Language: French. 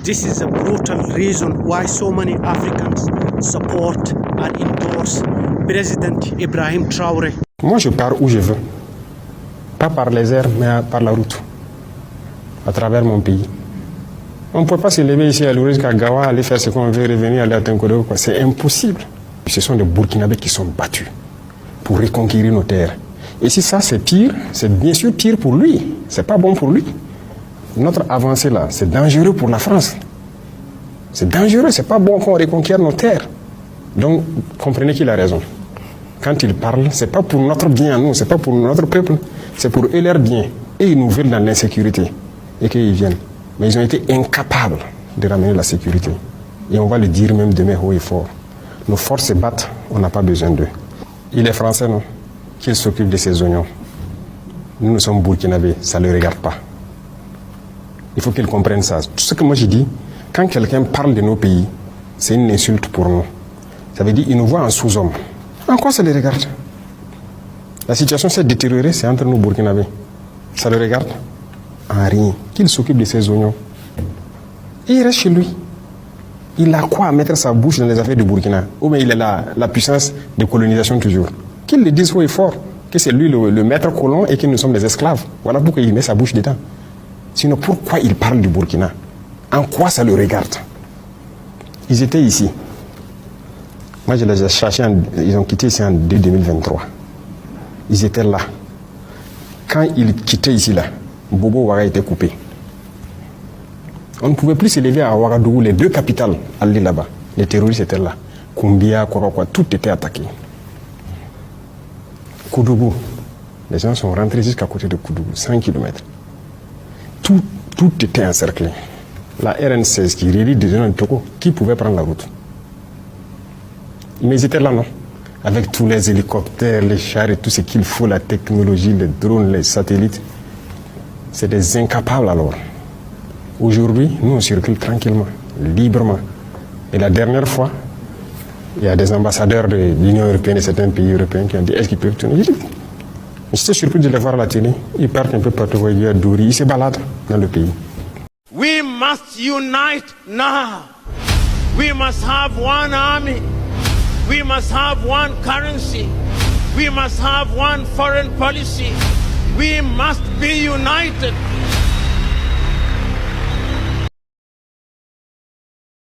This is a brutal reason why so many Africans support and endorse President Ibrahim Traoré. Moi, je pars où je veux. Pas par les airs, mais par la route. À travers mon pays. On ne peut pas se lever ici à Louris qu'à Gawa, aller faire ce qu'on veut, revenir aller à Tenkodo. C'est impossible. Ce sont des Burkinabés qui sont battus pour reconquérir nos terres. Et si ça c'est pire, c'est bien sûr pire pour lui. C'est pas bon pour lui. Notre avancée là, c'est dangereux pour la France. C'est dangereux, c'est pas bon qu'on reconquiert nos terres. Donc, comprenez qu'il a raison. Quand il parle, c'est pas pour notre bien à nous, c'est pas pour notre peuple, c'est pour eux leur bien. Et ils nous veulent dans l'insécurité. Et qu'ils viennent. Mais ils ont été incapables de ramener la sécurité. Et on va le dire même demain haut et fort. Nos forces se battent, on n'a pas besoin d'eux. Il est français, non? Qu'il s'occupe de ses oignons. Nous, nous sommes burkinabés, ça ne le regarde pas. Il faut qu'ils comprennent ça. Tout ce que moi je dis, quand quelqu'un parle de nos pays, c'est une insulte pour nous. Ça veut dire qu'il nous voit en sous-homme. En quoi ça les regarde? La situation s'est détériorée, c'est entre nous burkinabés. Ça le regarde? En rien. Qu'il s'occupe de ses oignons. Et il reste chez lui. Il a quoi à mettre sa bouche dans les affaires du Burkina? Ou bien il a la puissance de colonisation toujours. Qu'il le dise haut et fort, que c'est lui le maître colon et que nous sommes des esclaves. Voilà pourquoi il met sa bouche dedans. Sinon, pourquoi il parle du Burkina? En quoi ça le regarde? Ils étaient ici. Moi, je les ai cherchés, ils ont quitté ici en 2023. Ils étaient là. Quand ils quittaient ici, là, Bobo Ouaga était coupé. On ne pouvait plus s'élever à Ouagadougou, les deux capitales, aller là-bas. Les terroristes étaient là. Koumbia, Korokwa, tout était attaqué. Koudougou, les gens sont rentrés jusqu'à côté de Koudougou, 100 km. Tout était encerclé. La RN16 qui relie des zones de Togo, qui pouvait prendre la route? Mais ils étaient là, non? Avec tous les hélicoptères, les chars et tout ce qu'il faut, la technologie, les drones, les satellites. C'est des incapables alors. Aujourd'hui, nous on circule tranquillement, librement. Et la dernière fois, il y a des ambassadeurs de l'Union européenne et certains pays européens qui ont dit est-ce qu'ils peuvent tourner? J'étais surpris de les voir à la télé. Ils partent un peu partout, ils à Douri, ils se baladent dans le pays. We must unite now. We must have one army. We must have one currency. We must have one foreign policy. We must be united.